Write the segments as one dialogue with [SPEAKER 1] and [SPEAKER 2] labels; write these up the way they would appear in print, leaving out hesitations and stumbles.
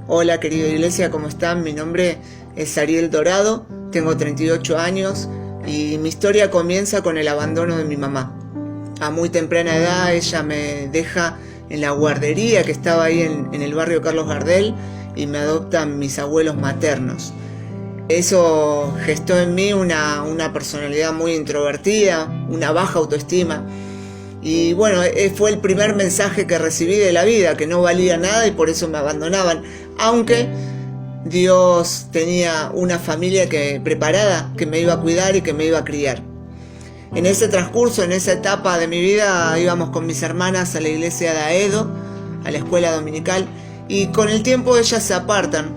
[SPEAKER 1] Hola querida iglesia, ¿cómo están? Mi nombre es Ariel Dorado, tengo 38 años y mi historia comienza con el abandono de mi mamá. A muy temprana edad ella me deja en la guardería que estaba ahí en el barrio Carlos Gardel y me adoptan mis abuelos maternos. Eso gestó en mí una personalidad muy introvertida, una baja autoestima. Y bueno, fue el primer mensaje que recibí de la vida, que no valía nada y por eso me abandonaban. Aunque Dios tenía una familia preparada que me iba a cuidar y que me iba a criar. En ese transcurso, en esa etapa de mi vida, íbamos con mis hermanas a la iglesia de Aedo, a la escuela dominical, y con el tiempo ellas se apartan.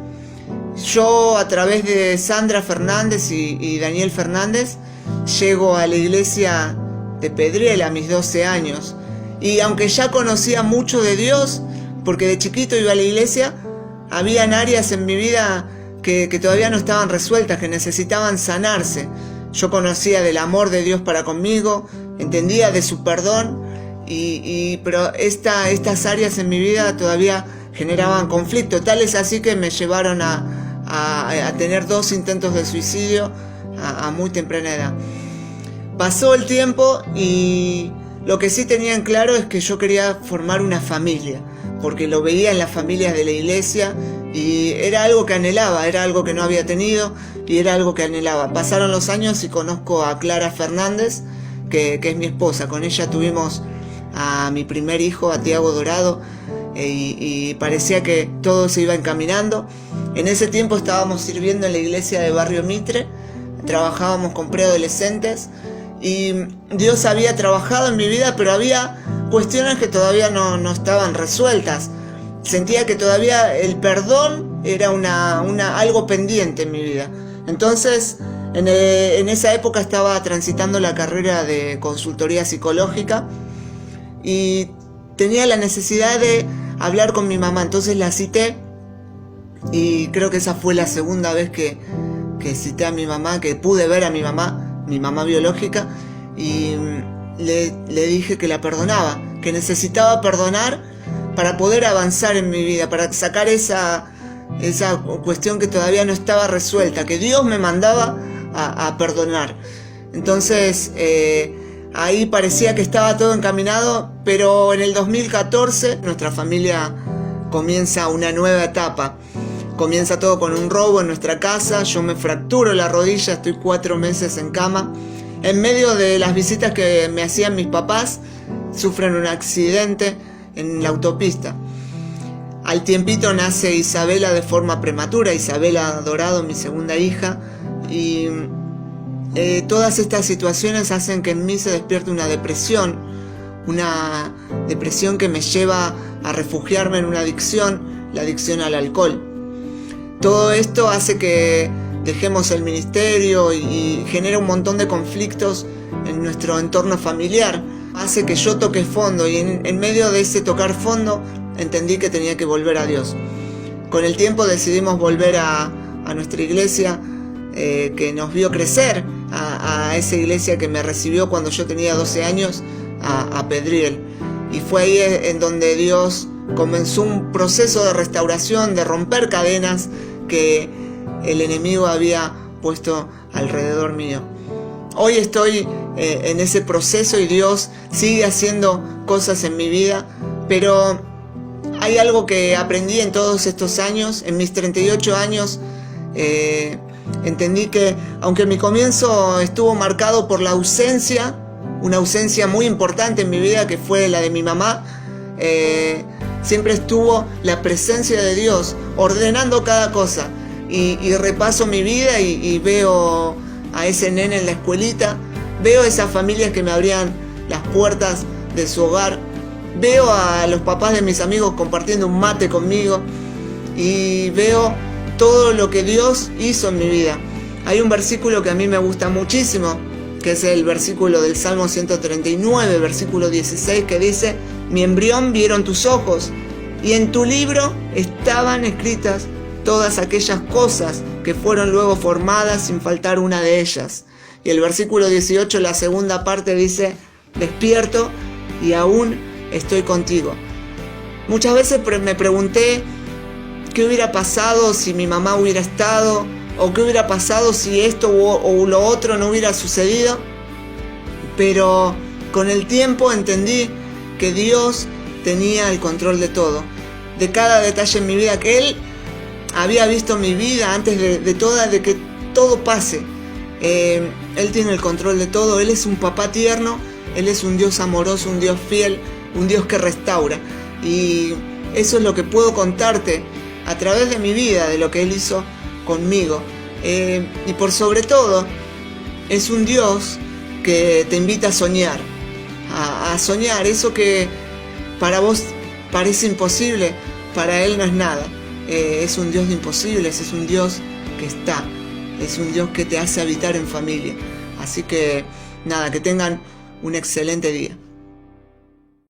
[SPEAKER 1] Yo, a través de Sandra Fernández y Daniel Fernández, llego a la iglesia de Pedriel a mis 12 años. Y aunque ya conocía mucho de Dios, porque de chiquito iba a la iglesia, habían áreas en mi vida que todavía no estaban resueltas, que necesitaban sanarse. Yo conocía del amor de Dios para conmigo, entendía de su perdón, pero estas áreas en mi vida todavía generaban conflicto. Tal es así que me llevaron a tener 2 intentos de suicidio a muy temprana edad. Pasó el tiempo y lo que sí tenía en claro es que yo quería formar una familia, porque lo veía en las familias de la iglesia y era algo que anhelaba, era algo que no había tenido y era algo que anhelaba. Pasaron los años y conozco a Clara Fernández, que es mi esposa. Con ella tuvimos a mi primer hijo, a Tiago Dorado, y parecía que todo se iba encaminando. En ese tiempo estábamos sirviendo en la iglesia de Barrio Mitre, trabajábamos con preadolescentes y Dios había trabajado en mi vida, pero había cuestiones que todavía no estaban resueltas. Sentía que todavía el perdón era algo pendiente en mi vida. Entonces, en esa época estaba transitando la carrera de consultoría psicológica y tenía la necesidad de hablar con mi mamá. Entonces la cité y creo que esa fue la segunda vez que cité a mi mamá, que pude ver a mi mamá biológica, y le dije que la perdonaba, que necesitaba perdonar para poder avanzar en mi vida, para sacar esa cuestión que todavía no estaba resuelta, que Dios me mandaba a perdonar. Entonces ahí parecía que estaba todo encaminado, pero en el 2014 nuestra familia comienza una nueva etapa. Comienza todo con un robo en nuestra casa, yo me fracturo la rodilla, estoy 4 meses en cama. En medio de las visitas que me hacían mis papás, sufren un accidente en la autopista. Al tiempito nace Isabela de forma prematura, Isabela Dorado, mi segunda hija, y todas estas situaciones hacen que en mí se despierte una depresión que me lleva a refugiarme en una adicción, la adicción al alcohol. Todo esto hace que dejemos el ministerio y genera un montón de conflictos en nuestro entorno familiar. Hace que yo toque fondo y en medio de ese tocar fondo entendí que tenía que volver a Dios. Con el tiempo decidimos volver a nuestra iglesia que nos vio crecer, a esa iglesia que me recibió cuando yo tenía 12 años, a Pedriel. Y fue ahí en donde Dios comenzó un proceso de restauración, de romper cadenas que el enemigo había puesto alrededor mío. Hoy estoy en ese proceso y Dios sigue haciendo cosas en mi vida, pero hay algo que aprendí en todos estos años. En mis 38 años entendí que aunque mi comienzo estuvo marcado por la ausencia, una ausencia muy importante en mi vida que fue la de mi mamá, siempre estuvo la presencia de Dios ordenando cada cosa. Y repaso mi vida y veo a ese nene en la escuelita, veo a esas familias que me abrían las puertas de su hogar, veo a los papás de mis amigos compartiendo un mate conmigo y veo todo lo que Dios hizo en mi vida. Hay un versículo que a mí me gusta muchísimo, que es el versículo del Salmo 139, versículo 16, que dice: mi embrión vieron tus ojos, y en tu libro estaban escritas todas aquellas cosas que fueron luego formadas sin faltar una de ellas. Y el versículo 18, la segunda parte, dice: despierto y aún estoy contigo. Muchas veces me pregunté qué hubiera pasado si mi mamá hubiera estado, o qué hubiera pasado si esto o lo otro no hubiera sucedido. Pero con el tiempo entendí que Dios tenía el control de todo, de cada detalle en mi vida, que Él había visto mi vida antes de que todo pase. Él tiene el control de todo. Él es un papá tierno, Él es un Dios amoroso, un Dios fiel, un Dios que restaura. Y eso es lo que puedo contarte a través de mi vida, de lo que Él hizo conmigo. Y por sobre todo, es un Dios que te invita a soñar, a soñar. Eso que para vos parece imposible, para Él no es nada. Es un Dios de imposibles, es un Dios que está, es un Dios que te hace habitar en familia. Así que nada, que tengan un excelente día.